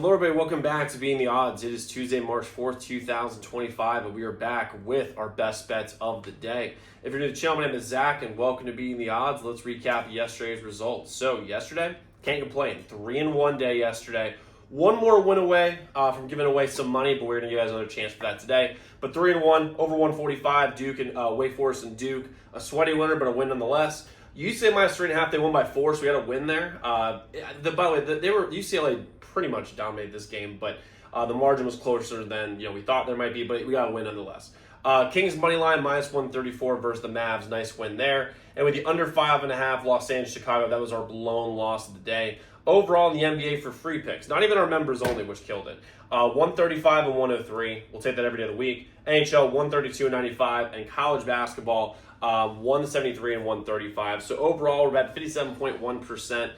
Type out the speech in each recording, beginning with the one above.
Hello everybody, welcome back to Being the Odds. It is Tuesday, March 4th, 2025, and we are back with our best bets of the day. If you're new to the channel, my name is Zach, and welcome to Being the Odds. Let's recap yesterday's results. So yesterday, can't complain. 3-1 day yesterday. One more win away from giving away some money, but we're going to give you guys another chance for that today. But 3-1, over 145, Duke and Wake Forest and Duke. A sweaty winner, but a win nonetheless. UCLA minus 3.5, they won by 4, so we had a win there. By the way, UCLA pretty much dominated this game, but the margin was closer than we thought there might be, but we got a win nonetheless. Kings money line minus 134 versus the Mavs, nice win there. And with the under 5.5, Los Angeles, Chicago, that was our blown loss of the day. Overall in the NBA for free picks, not even our members only, which killed it. 135 and 103. We'll take that every day of the week. NHL 132 and 95, and college basketball 173 and 135. So overall, we're about 57.1%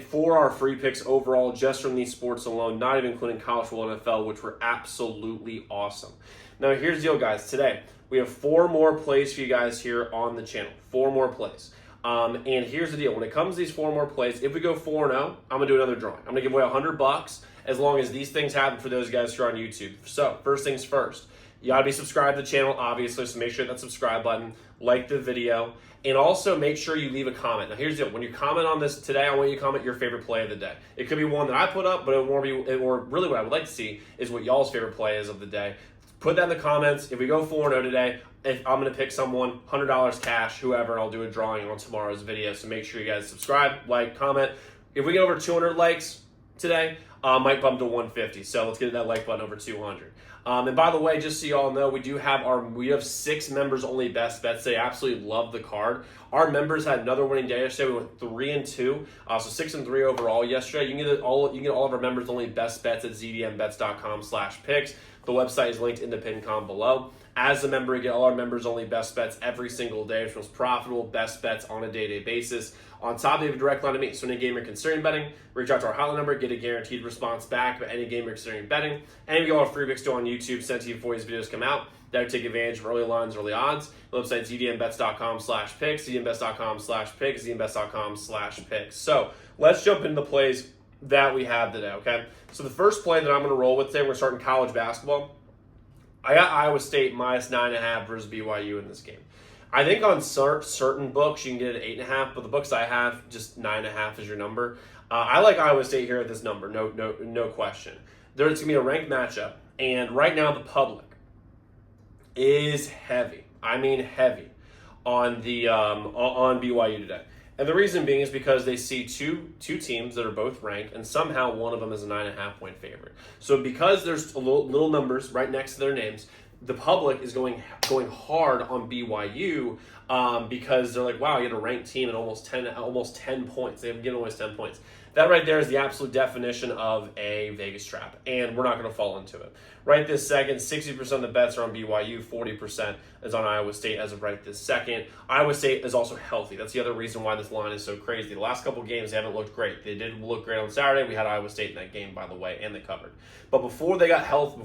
for our free picks overall, just from these sports alone, not even including college football and NFL, which were absolutely awesome. Now, here's the deal, guys. Today, we have 4 more plays for you guys here on the channel. 4 more plays. And here's the deal. When it comes to these 4 more plays, if we go 4-0, I'm going to do another drawing. I'm going to give away $100 as long as these things happen for those guys who are on YouTube. So, first things first. You got to be subscribed to the channel, obviously, so make sure that subscribe button, like the video, and also make sure you leave a comment. Now, here's the deal. When you comment on this today, I want you to comment your favorite play of the day. It could be one that I put up, but or really what I would like to see is what y'all's favorite play is of the day. Put that in the comments. If we go 4-0 today, I'm going to pick someone, $100 cash, whoever, and I'll do a drawing on tomorrow's video. So make sure you guys subscribe, like, comment. If we get over 200 likes today, I might bump to 150. So let's get that like button over 200. And by the way, just so you all know, we have 6 members only best bets. They absolutely love the card. Our members had another winning day yesterday. We went 3-2, so 6-3 overall yesterday. You can get all of our members only best bets at zdmbets.com/picks. The website is linked in the pinned comment below. As a member, you get all our members only best bets every single day, which was profitable best bets on a day-to-day basis. On top, they have a direct line to me. So any game you're considering betting, reach out to our hotline number, get a guaranteed response back about any game you're considering betting. And we got all our free picks on YouTube sent to you before these videos come out. That would take advantage of early lines, early odds. The website is zdmbets.com/picks, zdmbets.com/picks, zdmbets.com/picks. So let's jump into the plays that we have today, okay? So the first play that I'm going to roll with today, we're going to start in college basketball. I got Iowa State minus 9.5 versus BYU in this game. I think on certain books you can get it at 8.5, but the books I have, just 9.5 is your number. I like Iowa State here at this number, no question. There's going to be a ranked matchup, and right now the public is heavy. I mean heavy on the on BYU today. And the reason being is because they see two teams that are both ranked, and somehow one of them is a 9.5 point favorite. So because there's little numbers right next to their names, the public is going hard on BYU because they're like, wow, you had a ranked team and almost 10 points. They have given almost 10 points. That right there is the absolute definition of a Vegas trap, and we're not going to fall into it. Right this second, 60% of the bets are on BYU, 40% is on Iowa State as of right this second. Iowa State is also healthy. That's the other reason why this line is so crazy. The last couple games, they haven't looked great. They did look great on Saturday. We had Iowa State in that game, by the way, and they covered. But before they got healthy,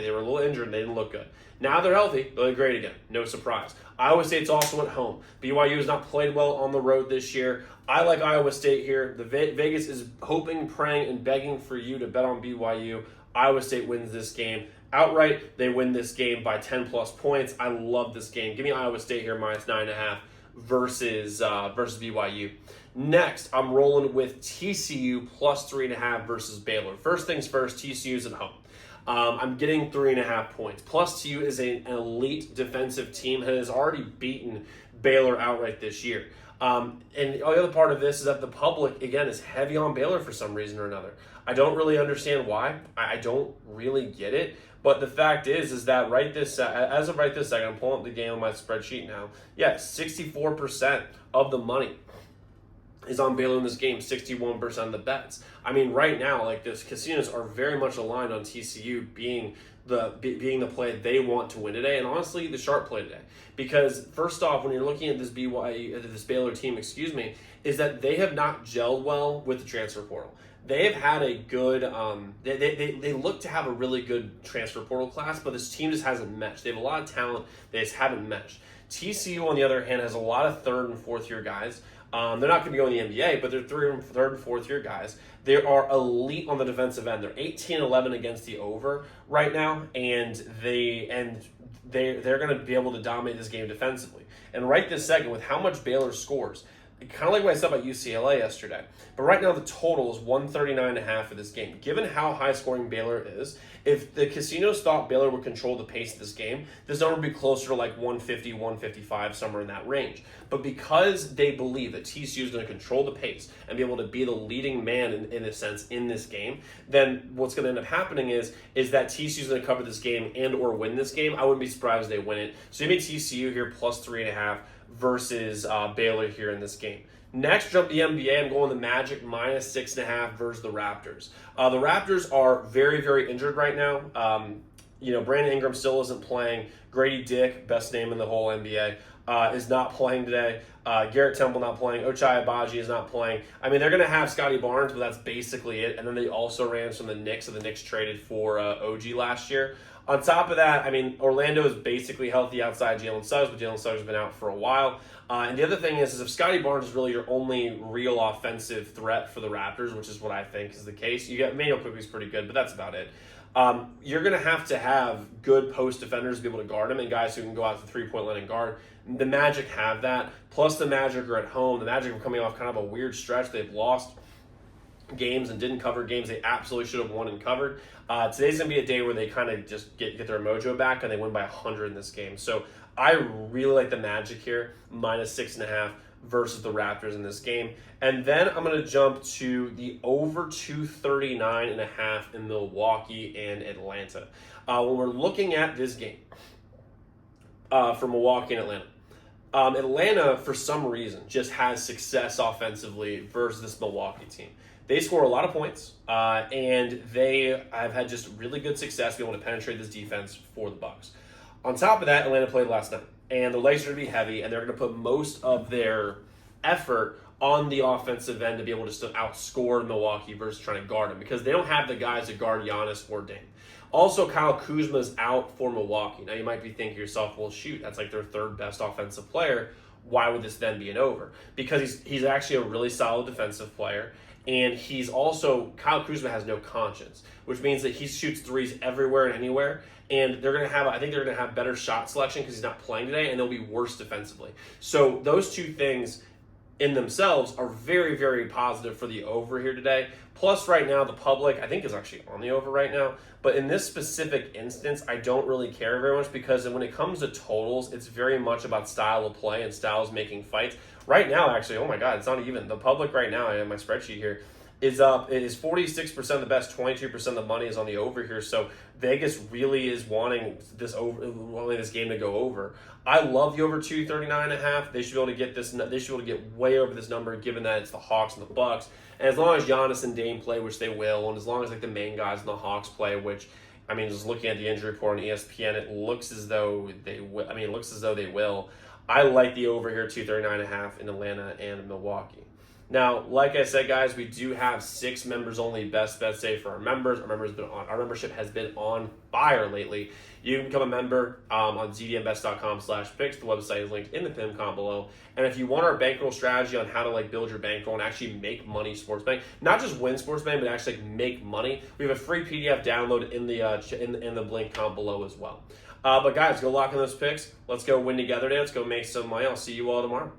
they were a little injured and they didn't look good. Now they're healthy, they look great again. No surprise. Iowa State's also at home. BYU has not played well on the road this year. I like Iowa State here. The Vegas is hoping, praying, and begging for you to bet on BYU. Iowa State wins this game outright. They win this game by 10 plus points. I love this game. Give me Iowa State here minus 9.5 versus BYU. Next, I'm rolling with TCU plus 3.5 versus Baylor. First things first, TCU's at home. I'm getting 3.5 points. Plus, TCU is an elite defensive team that has already beaten Baylor outright this year. And the other part of this is that the public, again, is heavy on Baylor for some reason or another. I don't really understand why. I don't really get it. But the fact is that as of right this second, I'm pulling up the game on my spreadsheet now. Yeah, 64% of the money is on Baylor in this game, 61% of the bets. I mean, right now, like this, casinos are very much aligned on TCU being the play they want to win today, and honestly, the sharp play today. Because first off, when you're looking at this Baylor team, is that they have not gelled well with the transfer portal. They have had a good, they look to have a really good transfer portal class, but this team just hasn't meshed. They have a lot of talent, they just haven't meshed. TCU, on the other hand, has a lot of third and fourth year guys They're not going to be going to the NBA, but they're third and fourth year guys. They are elite on the defensive end. They're 18-11 against the over right now, and they're going to be able to dominate this game defensively. And right this second, with how much Baylor scores, kind of like what I said about UCLA yesterday. But right now the total is 139.5 for this game. Given how high scoring Baylor is, if the casinos thought Baylor would control the pace of this game, this number would be closer to like 150, 155, somewhere in that range. But because they believe that TCU is going to control the pace and be able to be the leading man in a sense in this game, then what's going to end up happening is that TCU is going to cover this game and or win this game. I wouldn't be surprised if they win it. So you made TCU here plus 3.5 versus Baylor here in this game. Next, jump the NBA. I'm going the Magic minus 6.5 versus the Raptors. The Raptors are very, very injured right now. Brandon Ingram still isn't playing. Grady Dick, best name in the whole NBA, is not playing today. Garrett Temple not playing. Ochai Agbaji is not playing. I mean, they're going to have Scotty Barnes, but that's basically it. And then they also ran from the Knicks, and the Knicks traded for OG last year. On top of that, I mean, Orlando is basically healthy outside Jalen Suggs, but Jalen Suggs has been out for a while. And the other thing is if Scotty Barnes is really your only real offensive threat for the Raptors, which is what I think is the case, you get Emmanuel Quickly's pretty good, but that's about it. You're going to have good post defenders to be able to guard him and guys who can go out to three-point line and guard. The Magic have that. Plus, the Magic are at home. The Magic are coming off kind of a weird stretch. They've lost games and didn't cover games they absolutely should have won and covered. Today's going to be a day where they kind of just get their mojo back and they win by 100 in this game. So I really like the Magic here, minus 6.5 versus the Raptors in this game. And then I'm going to jump to the over 239.5 in Milwaukee and Atlanta. When we're looking at this game for Milwaukee and Atlanta, Atlanta, for some reason, just has success offensively versus this Milwaukee team. They score a lot of points, and they have had just really good success being able to penetrate this defense for the Bucks. On top of that, Atlanta played last night, and the legs are going to be heavy, and they're going to put most of their effort on the offensive end to be able to still outscore Milwaukee versus trying to guard them because they don't have the guys to guard Giannis or Dame. Also, Kyle Kuzma is out for Milwaukee. Now, you might be thinking to yourself, well, shoot, that's like their third best offensive player. Why would this then be an over? Because he's actually a really solid defensive player. And he's also, Kyle Kuzma has no conscience, which means that he shoots threes everywhere and anywhere. And they're going to have, I think they're going to have better shot selection because he's not playing today, and they'll be worse defensively. So those two things in themselves are very, very positive for the over here today. Plus, right now, the public, I think, is actually on the over right now. But in this specific instance, I don't really care very much because when it comes to totals, it's very much about style of play and styles making fights. Right now, actually, oh my God, it's not even. The public right now, I have my spreadsheet here, is up. It is 46% the best, 22% of the money is on the over here. So Vegas really is wanting this game to go over. I love the over 239.5. They should be able to get this. They should be able to get way over this number, given that it's the Hawks and the Bucks. And as long as Giannis and Dame play, which they will, and as long as like the main guys in the Hawks play, which I mean, just looking at the injury report on ESPN, it looks as though they will. I mean, it looks as though they will. I like the over here 239.5 in Atlanta and Milwaukee. Now, like I said, guys, we do have 6 members only best bets day for our members. Our membership has been on fire lately. You can become a member on zdmbest.com/picks. The website is linked in the pinned comment below. And if you want our bankroll strategy on how to build your bankroll and actually make money sports betting, not just win sports betting, but actually make money, we have a free PDF download in the link comment below as well. But guys, go lock in those picks. Let's go win together today. Let's go make some money. I'll see you all tomorrow.